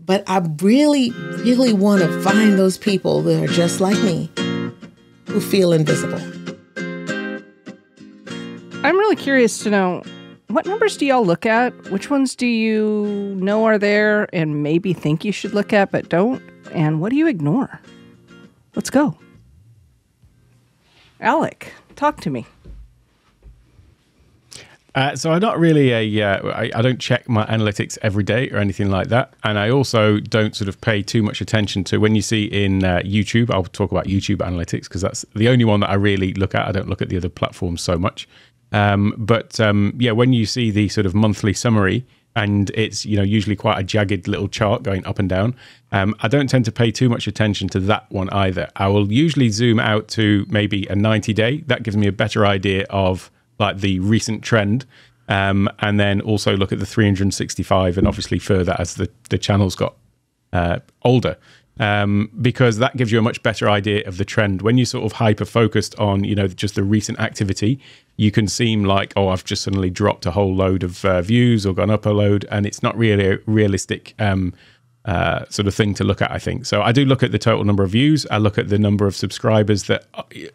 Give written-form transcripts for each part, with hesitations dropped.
But I really, really want to find those people that are just like me, who feel invisible. I'm really curious to know, what numbers do y'all look at? Which ones do you know are there and maybe think you should look at but don't? And what do you ignore? Let's go. Alec, talk to me. So I'm not really I don't check my analytics every day or anything like that. And I also don't sort of pay too much attention to when you see in YouTube. I'll talk about YouTube analytics because that's the only one that I really look at. I don't look at the other platforms so much. But when you see the sort of monthly summary and it's, usually quite a jagged little chart going up and down, I don't tend to pay too much attention to that one either. I will usually zoom out to maybe a 90-day. That gives me a better idea of like the recent trend, and then also look at the 365 and obviously further as the channel's got older, because that gives you a much better idea of the trend. When you're sort of hyper focused on just the recent activity, you can seem like, oh, I've just suddenly dropped a whole load of views or gone up a load, and it's not really a realistic sort of thing to look at, I think. So I do look at the total number of views. I look at the number of subscribers,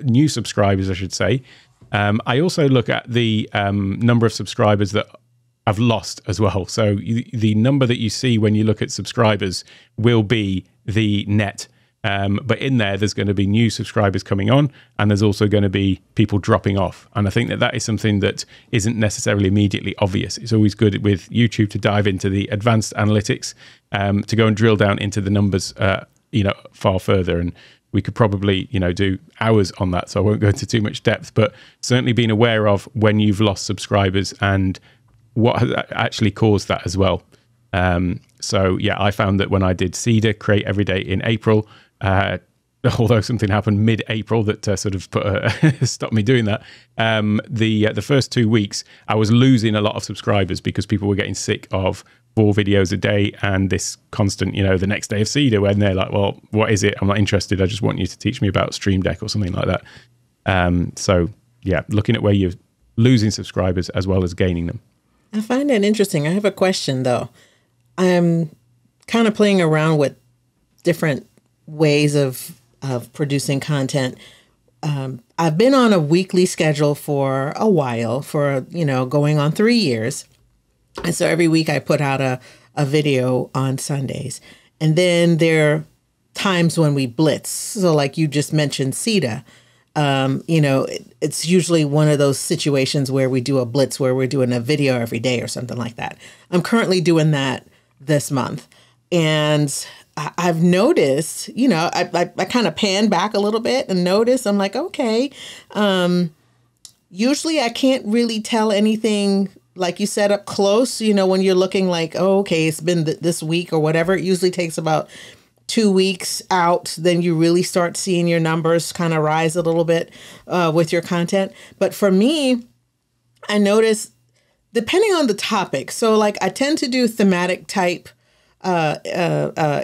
new subscribers, I should say. I also look at the number of subscribers that I've lost as well. So the number that you see when you look at subscribers will be the net. But in there's going to be new subscribers coming on, and there's also going to be people dropping off. And I think that is something that isn't necessarily immediately obvious. It's always good with YouTube to dive into the advanced analytics, to go and drill down into the numbers, far further. And we could probably, do hours on that, so I won't go into too much depth, but certainly being aware of when you've lost subscribers and what has actually caused that as well. I found that when I did Cedar Create Every Day in April, although something happened mid-April that sort of stopped me doing that, the first 2 weeks, I was losing a lot of subscribers because people were getting sick of 4 videos a day and this constant, the next day of Cedar, when they're like, well, what is it? I'm not interested. I just want you to teach me about Stream Deck or something like that. Looking at where you're losing subscribers as well as gaining them. I find that interesting. I have a question, though. I'm kind of playing around with different ways of producing content. I've been on a weekly schedule for a while, for, going on 3 years. And so every week I put out a video on Sundays. And then there are times when we blitz. So like you just mentioned, CETA, it's usually one of those situations where we do a blitz where we're doing a video every day or something like that. I'm currently doing that this month. And I've noticed, I kind of pan back a little bit and notice, I'm like, okay, usually I can't really tell anything like you said up close, when you're looking like, oh, okay, it's been this week or whatever. It usually takes about 2 weeks out. Then you really start seeing your numbers kind of rise a little bit with your content. But for me, I notice depending on the topic. So like I tend to do thematic type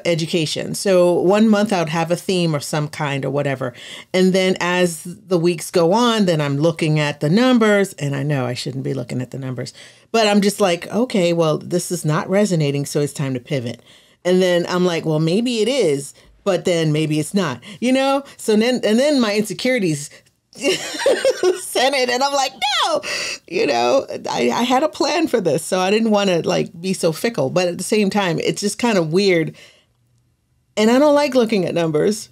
education. So 1 month I would have a theme of some kind or whatever. And then as the weeks go on, then I'm looking at the numbers, and I know I shouldn't be looking at the numbers, but I'm just like, okay, well, this is not resonating. So it's time to pivot. And then I'm like, well, maybe it is, but then maybe it's not, So then my insecurities sent it, and I'm like, no, I had a plan for this, so I didn't want to be so fickle. But at the same time, it's just kind of weird, and I don't like looking at numbers.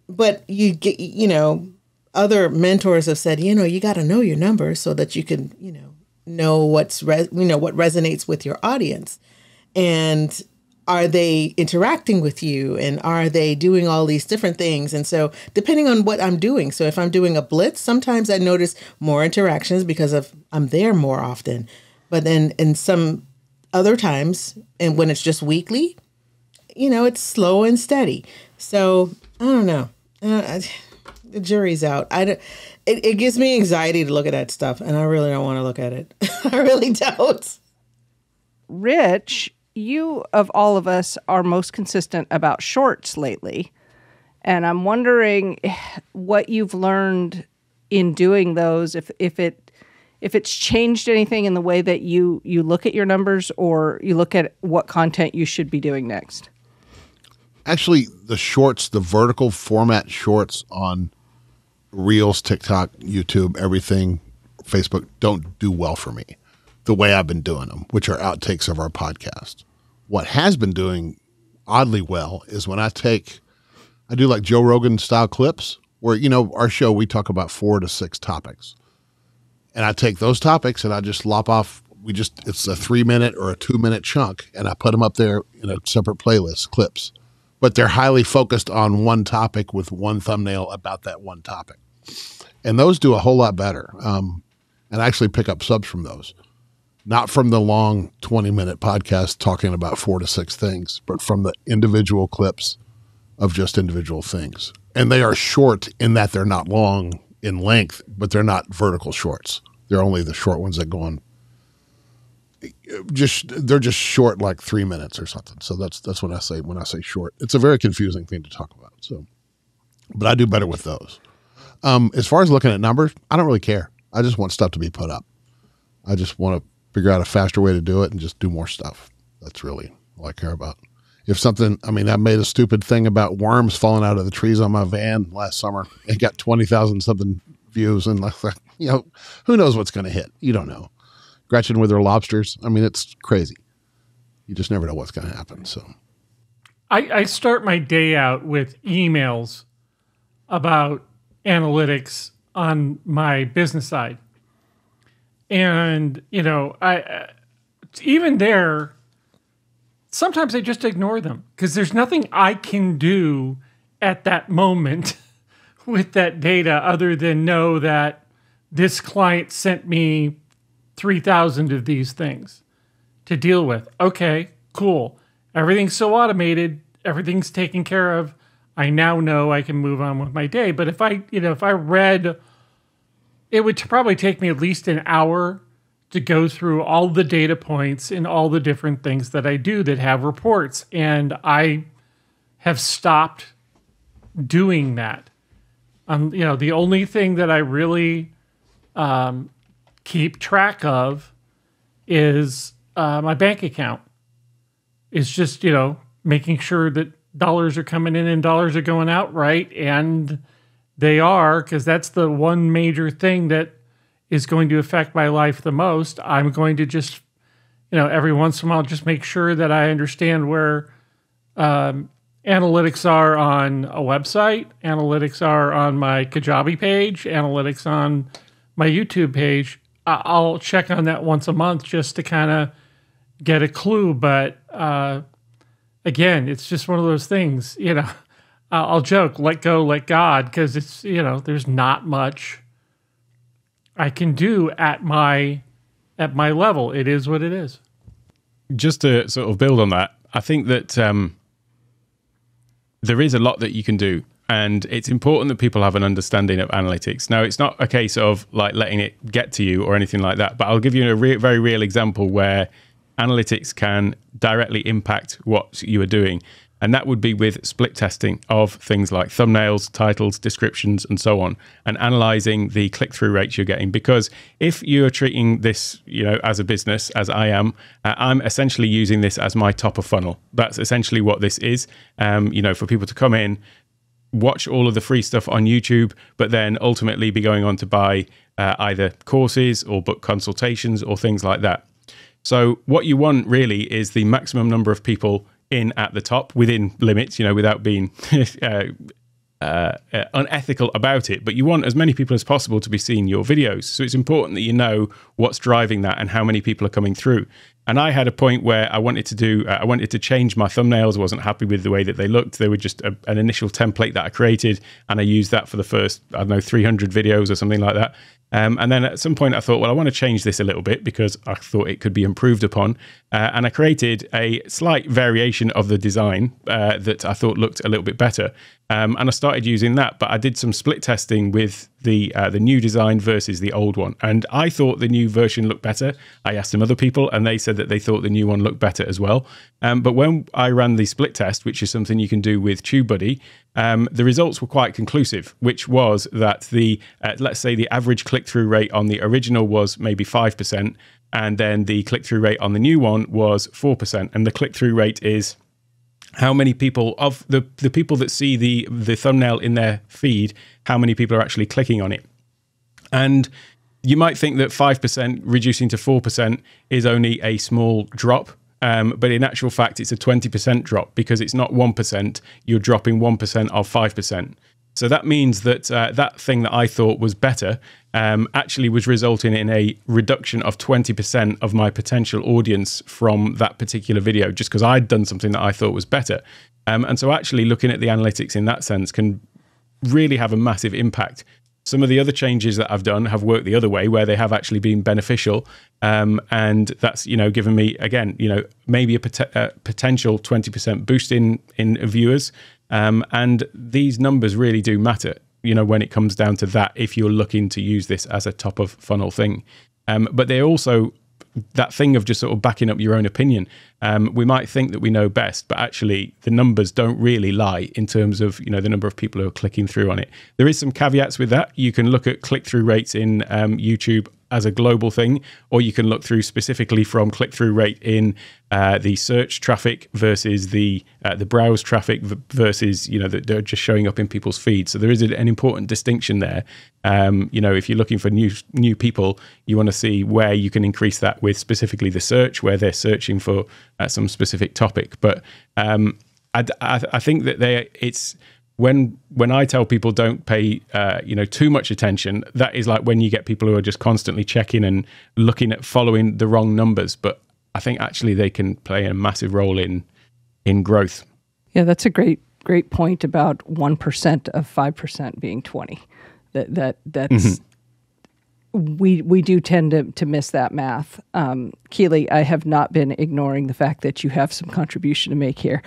But you get, other mentors have said, you got to know your numbers so that you can, know what resonates with your audience, and are they interacting with you, and are they doing all these different things? And so depending on what I'm doing. So if I'm doing a blitz, sometimes I notice more interactions because I'm there more often. But then in some other times, and when it's just weekly, it's slow and steady. So I don't know. The jury's out. It gives me anxiety to look at that stuff, and I really don't want to look at it. I really don't. Rich, you of all of us are most consistent about shorts lately. And I'm wondering what you've learned in doing those, if if it's changed anything in the way that you look at your numbers or you look at what content you should be doing next. Actually, the shorts, the vertical format shorts on Reels, TikTok, YouTube, everything, Facebook, don't do well for me the way I've been doing them, which are outtakes of our podcast. What has been doing oddly well is when I do like Joe Rogan style clips where, our show, we talk about 4 to 6 topics. And I take those topics and I just lop off. It's a 3-minute or a 2-minute chunk, and I put them up there in a separate playlist, clips. But they're highly focused on one topic with one thumbnail about that one topic. And those do a whole lot better. And I actually pick up subs from those. Not from the long 20-minute podcast talking about 4 to 6 things, but from the individual clips of just individual things. And they are short in that they're not long in length, but they're not vertical shorts. They're only the short ones that go on. They're just short, like 3 minutes or something. So that's what I say when I say short. It's a very confusing thing to talk about. So, but I do better with those. As far as looking at numbers, I don't really care. I just want stuff to be put up. I just want to figure out a faster way to do it and just do more stuff. That's really all I care about. If something, I made a stupid thing about worms falling out of the trees on my van last summer. It got 20,000 something views, and who knows what's going to hit? You don't know. Gretchen with her lobsters. It's crazy. You just never know what's going to happen. So, I start my day out with emails about analytics on my business side, and I even there. Sometimes I just ignore them because there's nothing I can do at that moment with that data other than know that this client sent me 3,000 of these things to deal with. Okay, cool. Everything's so automated. Everything's taken care of. I now know I can move on with my day. But if I read, it would probably take me at least an hour to go through all the data points and all the different things that I do that have reports. And I have stopped doing that. The only thing that I really keep track of is my bank account. It's just, making sure that dollars are coming in and dollars are going out right. And they are, because that's the one major thing that is going to affect my life the most. I'm going to just, every once in a while, just make sure that I understand where analytics are on a website, analytics are on my Kajabi page, analytics on my YouTube page. I'll check on that once a month just to kind of get a clue. But again, it's just one of those things, I'll joke, let go, let God, because it's, there's not much I can do at my level. It is what it is. Just to sort of build on that, I think that there is a lot that you can do, and it's important that people have an understanding of analytics. Now, it's not a case of like letting it get to you or anything like that, but I'll give you a very real example where analytics can directly impact what you are doing. And that would be with split testing of things like thumbnails, titles, descriptions, and so on, and analyzing the click-through rates you're getting. Because if you're treating this, as a business, as I am, I'm essentially using this as my top of funnel. That's essentially what this is, for people to come in, watch all of the free stuff on YouTube, but then ultimately be going on to buy either courses or book consultations or things like that. So what you want really is the maximum number of people in at the top within limits, without being unethical about it. But you want as many people as possible to be seeing your videos. So it's important that you know what's driving that and how many people are coming through. And I had a point where I wanted to change my thumbnails. I wasn't happy with the way that they looked. They were just an initial template that I created, and I used that for the first, 300 videos or something like that. And then at some point I thought, well, I want to change this a little bit because I thought it could be improved upon. And I created a slight variation of the design that I thought looked a little bit better. And I started using that, but I did some split testing with the new design versus the old one. And I thought the new version looked better. I asked some other people, and they said that they thought the new one looked better as well. But when I ran the split test, which is something you can do with TubeBuddy, the results were quite conclusive, which was that the let's say the average click-through rate on the original was maybe 5%, and then the click-through rate on the new one was 4%. And the click-through rate is how many people of the people that see the thumbnail in their feed, how many people are actually clicking on it. And you might think that 5% reducing to 4% is only a small drop. But in actual fact, it's a 20% drop, because it's not 1%. You're dropping 1% of 5%. So that means that that thing that I thought was better actually was resulting in a reduction of 20% of my potential audience from that particular video, just because I'd done something that I thought was better. And so actually looking at the analytics in that sense can really have a massive impact. Some of the other changes that I've done have worked the other way, where they have actually been beneficial. And that's, given me, again, maybe a potential 20% boost in viewers. And these numbers really do matter, when it comes down to that, if you're looking to use this as a top of funnel thing. But they also, that thing of just sort of backing up your own opinion. We might think that we know best, but actually the numbers don't really lie in terms of, the number of people who are clicking through on it. There is some caveats with that. You can look at click-through rates in YouTube as a global thing, or you can look through specifically from click-through rate in the search traffic versus the browse traffic versus, that they're just showing up in people's feeds. So there is an important distinction there. If you're looking for new people, you want to see where you can increase that with specifically the search, where they're searching for some specific topic. But I think that it's when I tell people don't pay too much attention, that is like when you get people who are just constantly checking and looking at following the wrong numbers. But I think actually they can play a massive role in growth. Yeah, that's a great point about 1% of 5% being 20. That's we do tend to miss that math. Keely, I have not been ignoring the fact that you have some contribution to make here.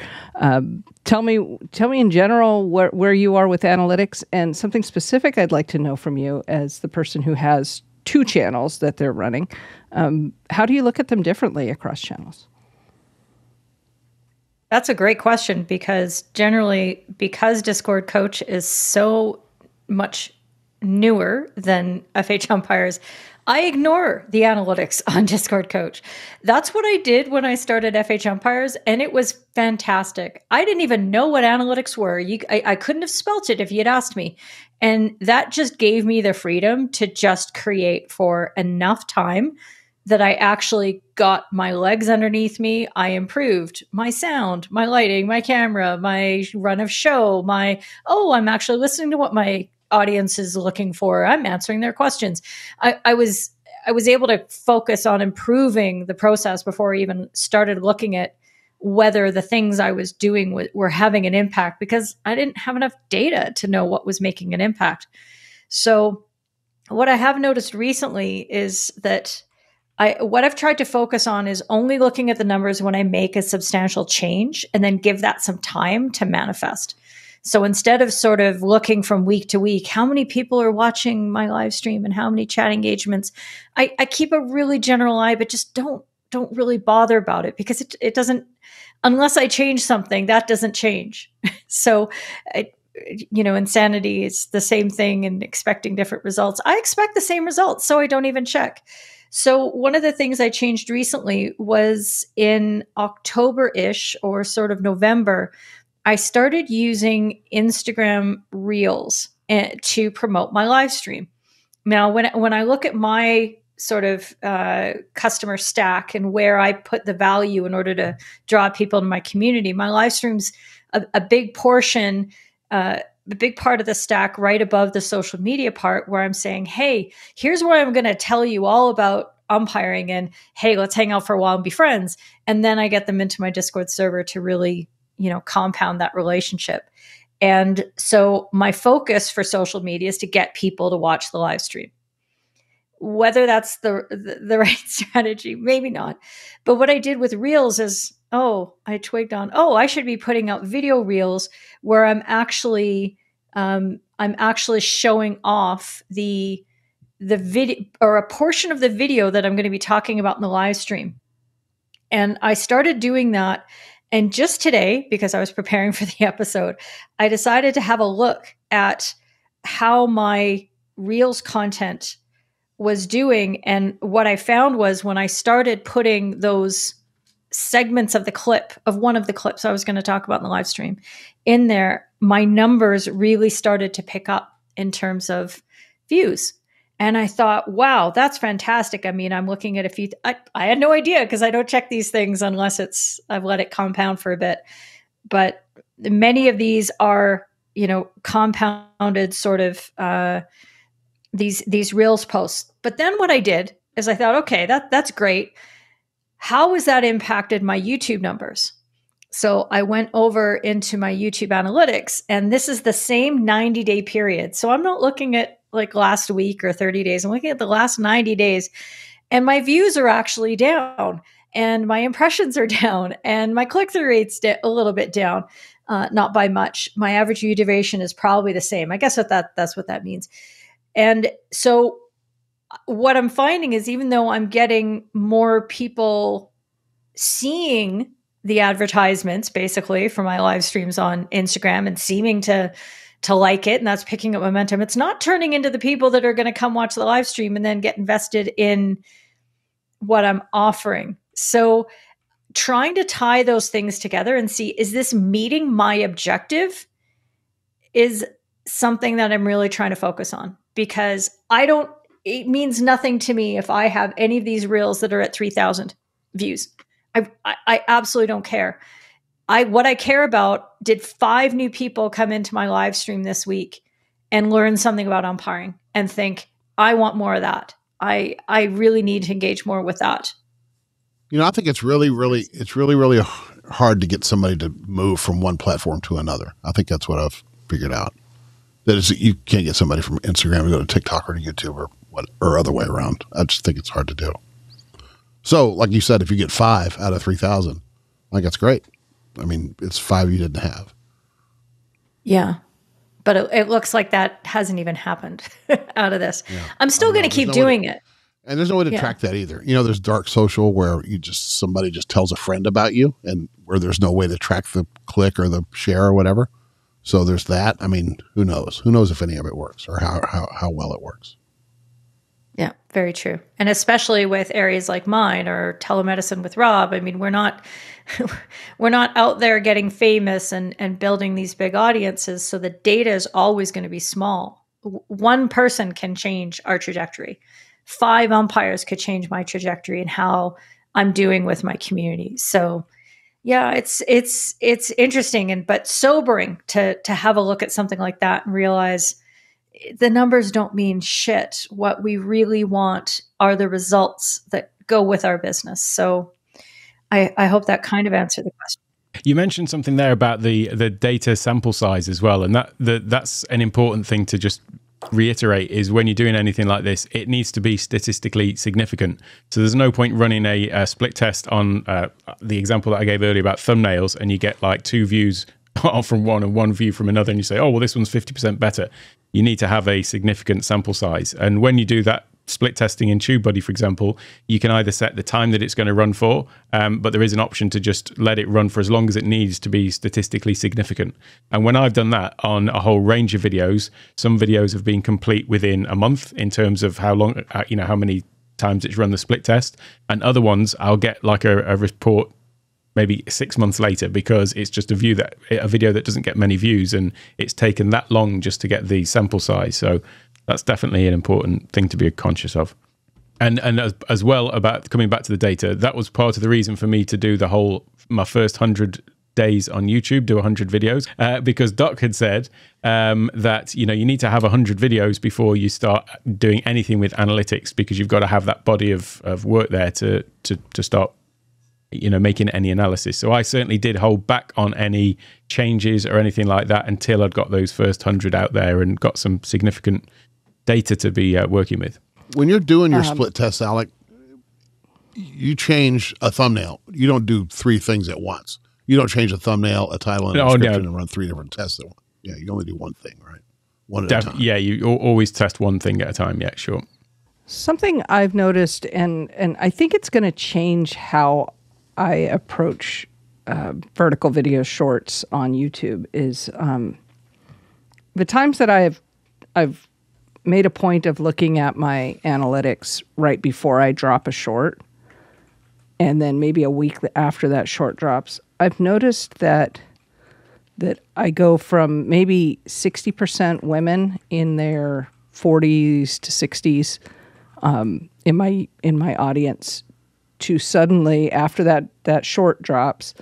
Tell me in general where you are with analytics, and something specific I'd like to know from you as the person who has 2 channels that they're running. How do you look at them differently across channels? That's a great question, because Discord Coach is so much newer than FH Umpires, I ignore the analytics on Discord Coach. That's what I did when I started FH Umpires, and it was fantastic. I didn't even know what analytics were. I couldn't have spelt it if you had asked me. And that just gave me the freedom to just create for enough time that I actually got my legs underneath me. I improved my sound, my lighting, my camera, my run of show, I'm actually listening to what my audience is looking for. I'm answering their questions. I was able to focus on improving the process before I even started looking at whether the things I was doing were having an impact, because I didn't have enough data to know what was making an impact. So what I have noticed recently is that what I've tried to focus on is only looking at the numbers when I make a substantial change, and then give that some time to manifest. So instead of sort of looking from week to week, how many people are watching my live stream and how many chat engagements, I keep a really general eye, but just don't really bother about it, because it doesn't, unless I change something, that doesn't change. So, insanity is the same thing, and expecting different results. I expect the same results, so I don't even check. So one of the things I changed recently was in October-ish, or sort of November, I started using Instagram Reels to promote my live stream. Now, when I look at my sort of customer stack and where I put the value in order to draw people into my community, my live stream's a big portion, a big part of the stack right above the social media part, where I'm saying, hey, here's where I'm going to tell you all about umpiring, and hey, let's hang out for a while and be friends. And then I get them into my Discord server to really compound that relationship. And so my focus for social media is to get people to watch the live stream. Whether that's the right strategy, maybe not. But what I did with Reels is, I twigged on, I should be putting out video Reels where I'm actually I'm actually showing off the video or a portion of the video that I'm going to be talking about in the live stream. And I started doing that. And just today, because I was preparing for the episode, I decided to have a look at how my Reels content was doing. And what I found was when I started putting those segments of the clip, of one of the clips I was going to talk about in the live stream in there, my numbers really started to pick up in terms of views. And I thought, wow, that's fantastic. I mean, I'm looking at a few, I had no idea because I don't check these things unless I've let it compound for a bit. But many of these are, compounded sort of these Reels posts. But then what I did is I thought, okay, that's great. How has that impacted my YouTube numbers? So I went over into my YouTube analytics, and this is the same 90-day period. So I'm not looking at like last week or 30 days. I'm looking at the last 90 days, and my views are actually down, and my impressions are down, and my click-through rate's a little bit down, not by much. My average view duration is probably the same. I guess that's what that means. And so what I'm finding is even though I'm getting more people seeing the advertisements basically for my live streams on Instagram and seeming to like it, and that's picking up momentum, it's not turning into the people that are going to come watch the live stream and then get invested in what I'm offering. So trying to tie those things together and see, is this meeting my objective, is something that I'm really trying to focus on, because it means nothing to me if I have any of these reels that are at 3,000 views. I absolutely don't care. What I care about, did 5 new people come into my live stream this week and learn something about umpiring and think, I want more of that. I really need to engage more with that. I think it's really hard to get somebody to move from one platform to another. I think that's what I've figured out. That is, you can't get somebody from Instagram to go to TikTok or to YouTube or other way around. I just think it's hard to do. So, like you said, if you get 5 out of 3,000, I think that's great. I mean, it's 5 you didn't have. Yeah. But it looks like that hasn't even happened out of this. Yeah. I'm still going to keep doing it. And there's no way to track that either. There's dark social where somebody just tells a friend about you, and where there's no way to track the click or the share or whatever. So there's that. I mean, who knows? Who knows if any of it works or how well it works? Yeah, very true. And especially with areas like mine or telemedicine with Rob, I mean, we're not out there getting famous and building these big audiences. So the data is always going to be small. One person can change our trajectory. 5 umpires could change my trajectory and how I'm doing with my community. So yeah, it's interesting but sobering to have a look at something like that and realize the numbers don't mean shit. What we really want are the results that go with our business. So I hope that kind of answered the question. You mentioned something there about the data sample size as well, and that's an important thing to just reiterate, is when you're doing anything like this, it needs to be statistically significant. So there's no point running a split test on the example that I gave earlier about thumbnails, and you get like 2 views from one and 1 view from another, and you say, oh, well, this one's 50% better. You need to have a significant sample size. And when you do that split testing in TubeBuddy, for example, you can either set the time that it's going to run for, but there is an option to just let it run for as long as it needs to be statistically significant. And when I've done that on a whole range of videos, some videos have been complete within a month in terms of how long, how many times it's run the split test, and other ones I'll get like a report maybe 6 months later because it's just a video that doesn't get many views, and it's taken that long just to get the sample size. So that's definitely an important thing to be conscious of. And as well, about coming back to the data, that was part of the reason for me to do my first 100 days on YouTube, do 100 videos, because Doc had said that you need to have 100 videos before you start doing anything with analytics, because you've got to have that body of work there to start making any analysis. So I certainly did hold back on any changes or anything like that until I'd got those first 100 out there and got some significant data to be working with. When you're doing your split test, Alec, you change a thumbnail. You don't do 3 things at once. You don't change a thumbnail, a title, and a description and run 3 different tests at once. Yeah, you only do one thing, right? One at a time. Yeah, you always test one thing at a time. Yeah, sure. Something I've noticed, and I think it's going to change how I approach vertical video shorts on YouTube, is the times that I've made a point of looking at my analytics right before I drop a short, and then maybe a week after that short drops. I've noticed that I go from maybe 60% women in their 40s to 60s in my audience, to suddenly, after that short drops,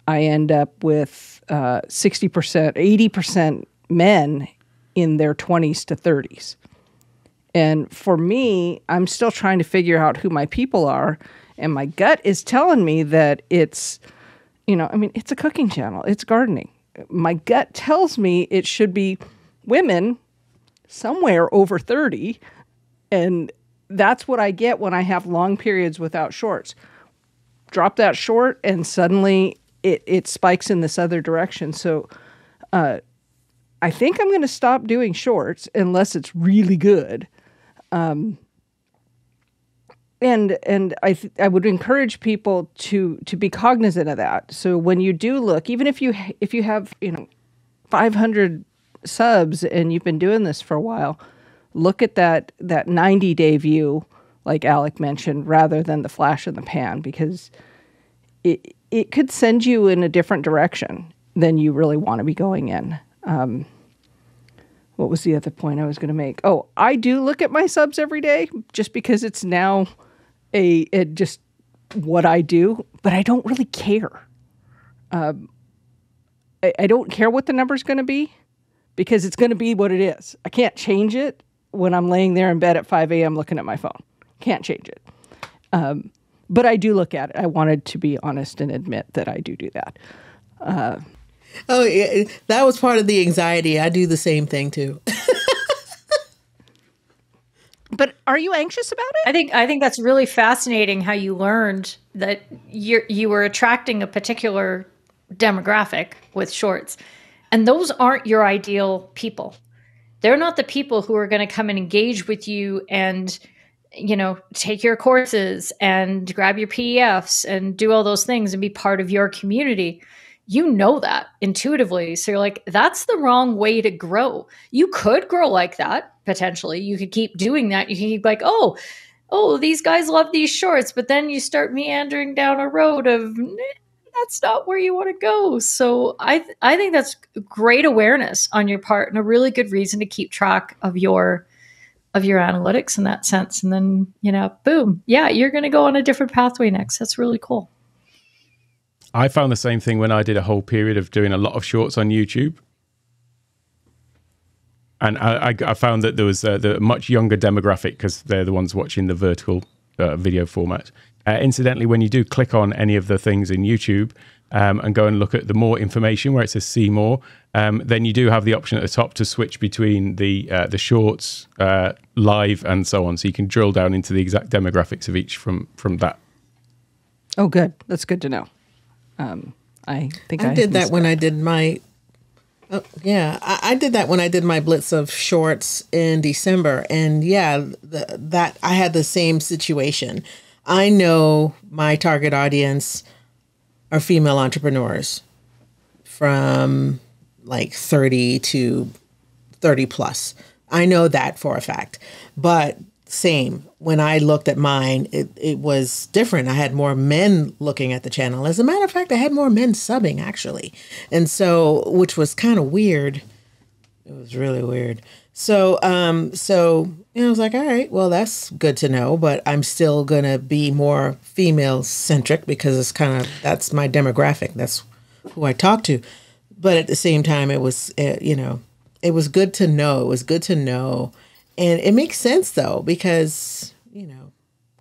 I end up with 60%, 80% men in their 20s to 30s. And for me, I'm still trying to figure out who my people are, and my gut is telling me that it's, it's a cooking channel, it's gardening. My gut tells me it should be women somewhere over 30, and that's what I get when I have long periods without shorts. Drop that short, and suddenly it spikes in this other direction. So I think I'm going to stop doing shorts unless it's really good. And I would encourage people to be cognizant of that. So when you do look, even if you have 500 subs and you've been doing this for a while, look at that 90-day view, like Alec mentioned, rather than the flash in the pan, because it could send you in a different direction than you really want to be going in. What was the other point I was going to make? Oh, I do look at my subs every day just because it's now just what I do, but I don't really care. I don't care what the number's going to be, because it's going to be what it is. I can't change it when I'm laying there in bed at 5 a.m. looking at my phone. Can't change it. But I do look at it. I wanted to be honest and admit that I do that. Oh, yeah, that was part of the anxiety. I do the same thing too. But are you anxious about it? I think that's really fascinating how you learned that you were attracting a particular demographic with shorts, and those aren't your ideal people. They're not the people who are going to come and engage with you and, take your courses and grab your PDFs and do all those things and be part of your community. You know that intuitively. So you're like, that's the wrong way to grow. You could grow like that, potentially. You could keep doing that. You can keep like, oh, these guys love these shorts. But then you start meandering down a road of, that's not where you want to go. So I think that's great awareness on your part and a really good reason to keep track of your analytics in that sense. And then, boom. Yeah, you're going to go on a different pathway next. That's really cool. I found the same thing when I did a whole period of doing a lot of shorts on YouTube. And I found that there was the much younger demographic, because they're the ones watching the vertical video format. Incidentally, when you do click on any of the things in YouTube and go and look at the more information where it says see more, then you do have the option at the top to switch between the shorts, live, and so on. So you can drill down into the exact demographics of each from that. Oh, good. That's good to know. I think I did that when I did my. Oh, yeah, I did that when I did my blitz of shorts in December, and yeah, that I had the same situation. I know my target audience are female entrepreneurs from like 30 to 30 plus. I know that for a fact, but same. When I looked at mine, it was different. I had more men looking at the channel. As a matter of fact, I had more men subbing actually. And so, which was kind of weird. It was really weird. So I was like, all right, well, that's good to know, but I'm still going to be more female centric because that's my demographic. That's who I talk to. But at the same time, it was, it was good to know. It was good to know. And it makes sense though, because,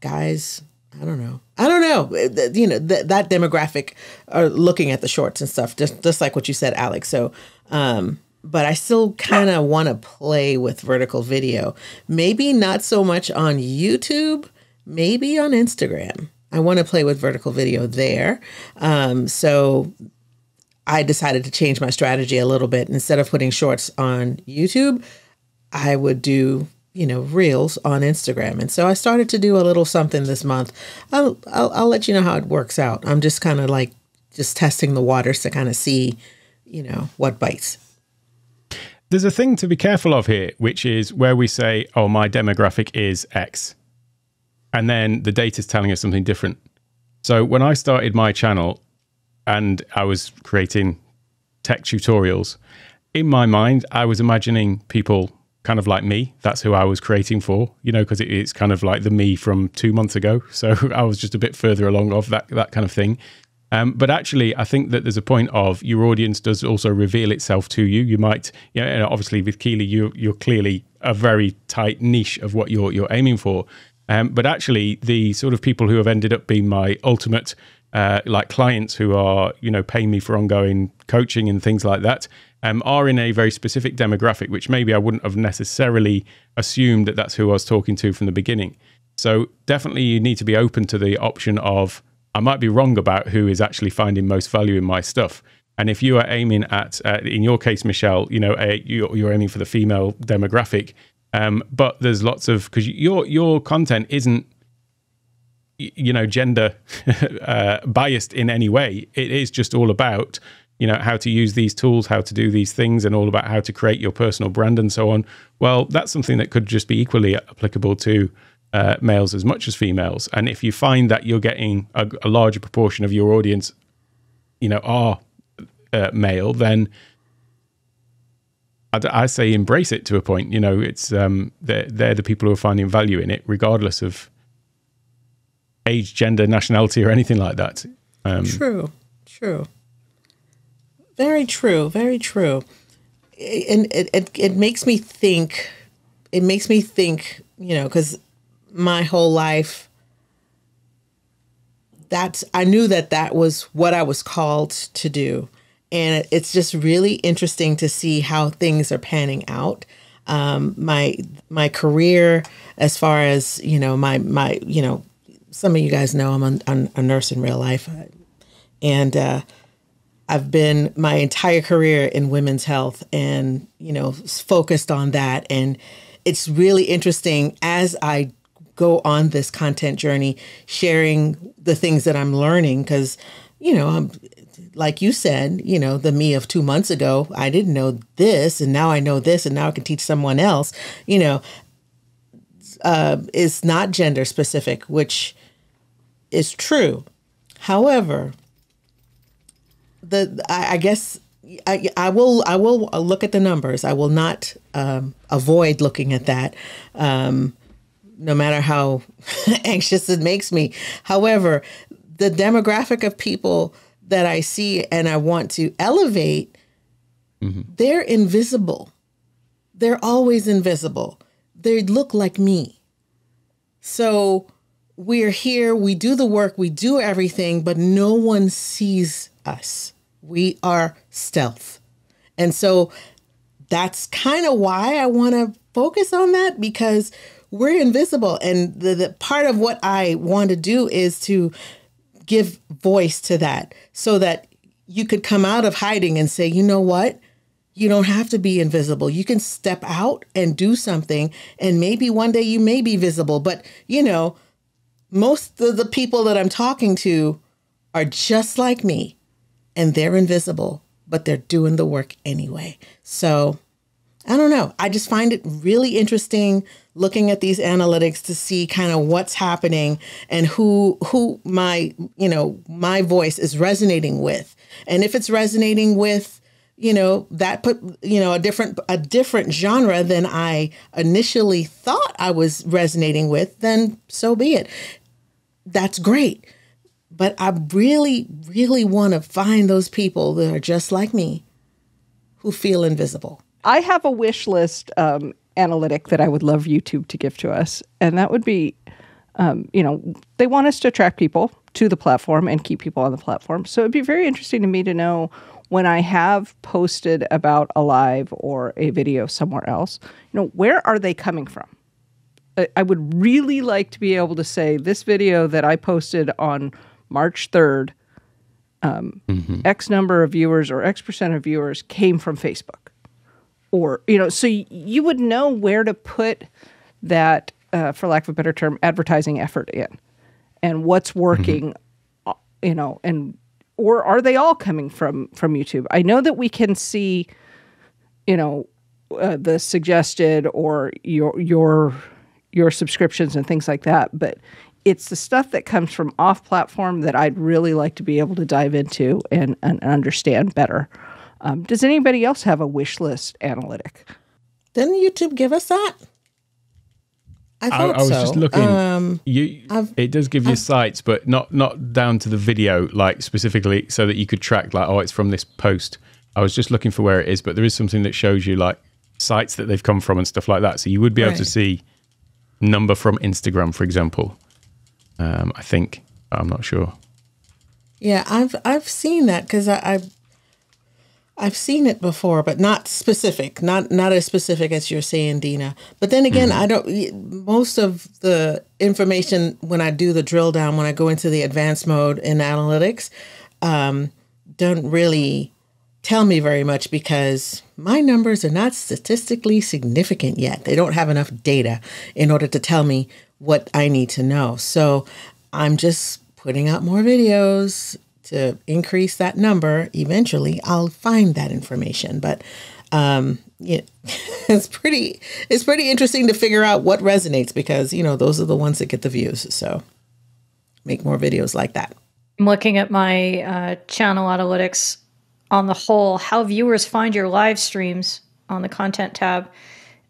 guys, I don't know. That demographic are looking at the shorts and stuff, just like what you said, Alex. So, but I still kind of want to play with vertical video. Maybe not so much on YouTube, maybe on Instagram. I want to play with vertical video there. So I decided to change my strategy a little bit. Instead of putting shorts on YouTube, I would do, reels on Instagram. And so I started to do a little something this month. I'll let you know how it works out. I'm just kind of like just testing the waters to kind of see, what bites. There's a thing to be careful of here, which is where we say, oh, my demographic is X. And then the data is telling us something different. So when I started my channel and I was creating tech tutorials, in my mind, I was imagining people kind of like me. That's who I was creating for, because it's kind of like the me from 2 months ago. So I was just a bit further along of that kind of thing. But actually, I think that there's a point of your audience does also reveal itself to you. You might, obviously with Keely, you're clearly a very tight niche of what you're aiming for. But actually, the sort of people who have ended up being my ultimate like clients who are, paying me for ongoing coaching and things like that, are in a very specific demographic, which maybe I wouldn't have necessarily assumed that that's who I was talking to from the beginning. So definitely you need to be open to the option of, I might be wrong about who is actually finding most value in my stuff. And if you are aiming at, in your case, Michelle, you're aiming for the female demographic, but there's lots of, because your content isn't, gender biased in any way. It is just all about, how to use these tools, how to do these things, and all about how to create your personal brand and so on. Well, that's something that could just be equally applicable to males as much as females. And if you find that you're getting a larger proportion of your audience, are male, then I say embrace it to a point. It's they're the people who are finding value in it, regardless of age, gender, nationality, or anything like that. True. Very true. Very true. And it makes me think. It makes me think. Because my whole life, I knew that was what I was called to do. And it's just really interesting to see how things are panning out. My career, as far as, my some of you guys know I'm a nurse in real life. And I've been my entire career in women's health and, focused on that. And it's really interesting as I go on this content journey, sharing the things that I'm learning, because, I'm, like you said, the me of 2 months ago, I didn't know this, and now I know this, and now I can teach someone else, is not gender specific, which is true. However, I guess I will look at the numbers. I will not avoid looking at that. No matter how anxious it makes me. However, the demographic of people that I see and I want to elevate, they're invisible. They're always invisible. They look like me. So we're here, we do the work, we do everything, but no one sees us. We are stealth. And so that's kind of why I want to focus on that, because we're invisible. And the part of what I want to do is to give voice to that so that you could come out of hiding and say, you know what? You don't have to be invisible. You can step out and do something. And maybe one day you may be visible. But, most of the people that I'm talking to are just like me, and they're invisible, but they're doing the work anyway. So I don't know. I just find it really interesting looking at these analytics to see kind of what's happening and who my my voice is resonating with. And if it's resonating with, that put, a different genre than I initially thought I was resonating with, then so be it. That's great. But I really, really want to find those people that are just like me who feel invisible. I have a wish list analytic that I would love YouTube to give to us. And that would be, they want us to attract people to the platform and keep people on the platform. So it'd be very interesting to me to know when I have posted about a live or a video somewhere else, where are they coming from? I would really like to be able to say this video that I posted on March 3rd X number of viewers or X percent of viewers came from Facebook. Or, so you would know where to put that, for lack of a better term, advertising effort in and what's working, or are they all coming from YouTube? I know that we can see, the suggested or your subscriptions and things like that, but it's the stuff that comes from off platform that I'd really like to be able to dive into and understand better. Does anybody else have a wish list analytic? Didn't YouTube give us that? I was just looking. It does give you sites, but not down to the video, like specifically, so that you could track, like, oh, it's from this post. I was just looking for where it is, but there is something that shows you like sites that they've come from and stuff like that. So you would be able to see number from Instagram, for example. I think, I'm not sure. Yeah, I've seen that because I've seen it before, but not specific, not as specific as you're saying, Dina. But then again, most of the information when I do the drill down, when I go into the advanced mode in analytics, don't really tell me very much because my numbers are not statistically significant yet. They don't have enough data in order to tell me what I need to know. So I'm just putting out more videos to increase that number. Eventually I'll find that information, but it's pretty interesting to figure out what resonates because those are the ones that get the views. So make more videos like that. I'm looking at my channel analytics on the whole, how viewers find your live streams on the content tab,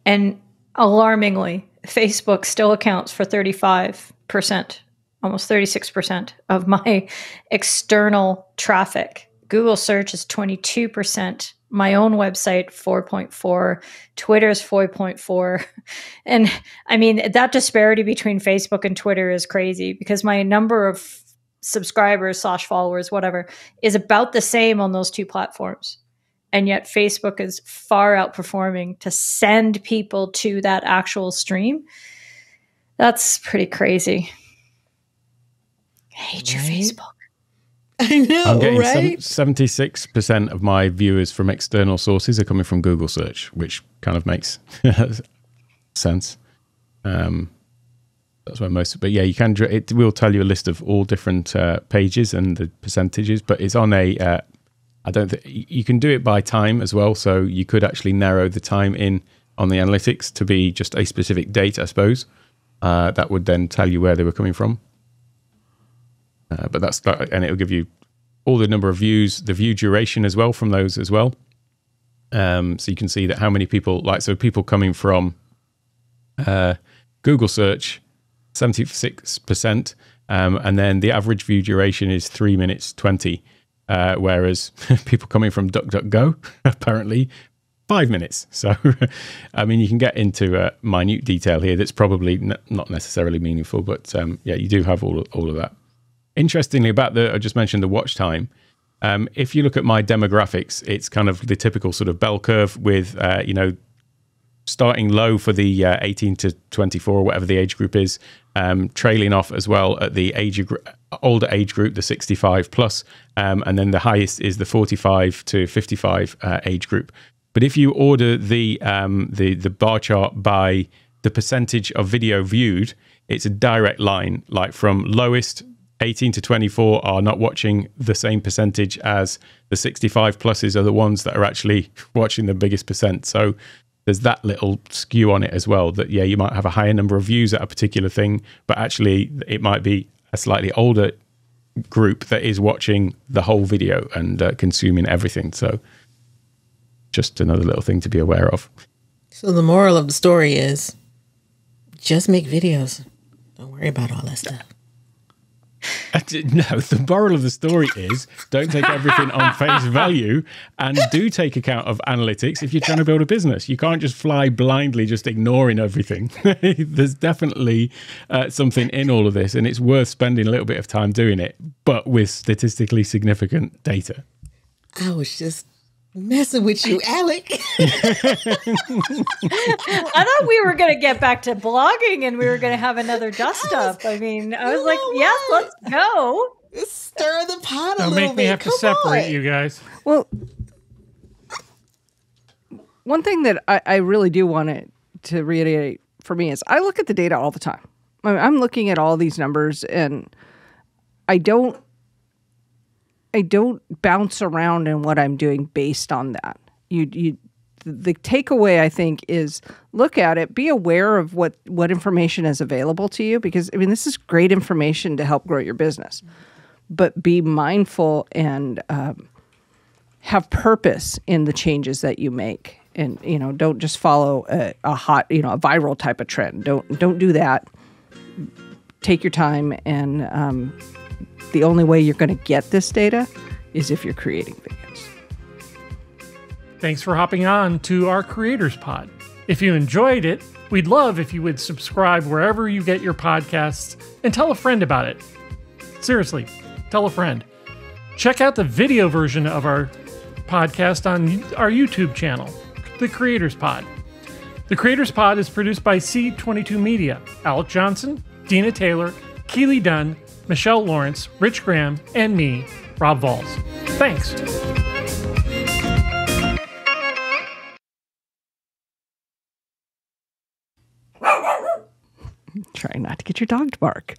and alarmingly, Facebook still accounts for 35%. Almost 36% of my external traffic. Google search is 22%. My own website, 4.4. Twitter's 4.4. And I mean, that disparity between Facebook and Twitter is crazy because my number of subscribers / followers, whatever, is about the same on those two platforms. And yet Facebook is far outperforming to send people to that actual stream. That's pretty crazy. I hate your Facebook. I know, I'm getting right? 76% of my viewers from external sources are coming from Google search, which kind of makes sense. That's where most, but yeah, you can, it will tell you a list of all different pages and the percentages, but it's on I don't think, you can do it by time as well. So you could actually narrow the time in on the analytics to be just a specific date, I suppose. That would then tell you where they were coming from. But that's that, and it'll give you all the number of views, the view duration as well from those as well. So you can see that how many people, so people coming from Google search, 76%, and then the average view duration is 3 minutes 20, whereas people coming from DuckDuckGo, apparently 5 minutes. So, I mean, you can get into minute detail here that's probably not necessarily meaningful, but yeah, you do have all of that. Interestingly, I just mentioned the watch time. If you look at my demographics, it's kind of the typical sort of bell curve with, starting low for the 18 to 24, whatever the age group is, trailing off as well at the older age group, the 65 plus, and then the highest is the 45 to 55 age group. But if you order the bar chart by the percentage of video viewed, it's a direct line, like from lowest 18 to 24 are not watching the same percentage as the 65 pluses are the ones that are actually watching the biggest percent. So there's that little skew on it as well, that, yeah, you might have a higher number of views at a particular thing, but actually it might be a slightly older group that is watching the whole video and consuming everything. So just another little thing to be aware of. So the moral of the story is just make videos. Don't worry about all that stuff. No, the moral of the story is don't take everything on face value and do take account of analytics if you're trying to build a business. You can't just fly blindly, just ignoring everything. There's definitely something in all of this, and it's worth spending a little bit of time doing it, but with statistically significant data. I was just messing with you, Alec. I thought we were going to get back to blogging and we were going to have another dust up. I mean, I was like, yes, let's go. Stir the pot a Don't little make me bit. have to Come separate on. you guys. Well, one thing that I really do want to reiterate for me is I look at the data all the time. I'm looking at all these numbers, and I don't bounce around in what I'm doing based on that. The takeaway, I think, is look at it, be aware of what information is available to you, because I mean this is great information to help grow your business, but be mindful and have purpose in the changes that you make. And, don't just follow a hot, a viral type of trend. Don't do that. Take your time. And the only way you're going to get this data is if you're creating videos. Thanks for hopping on to our Creators Pod. If you enjoyed it, we'd love if you would subscribe wherever you get your podcasts and tell a friend about it. Seriously, tell a friend. Check out the video version of our podcast on our YouTube channel, The Creators Pod. The Creators Pod is produced by C22 Media, Alec Johnson, Dina Taylor, Keely Dunn, Michelle Lawrence, Rich Graham, and me, Rob Valls. Thanks. Try not to get your dog to bark.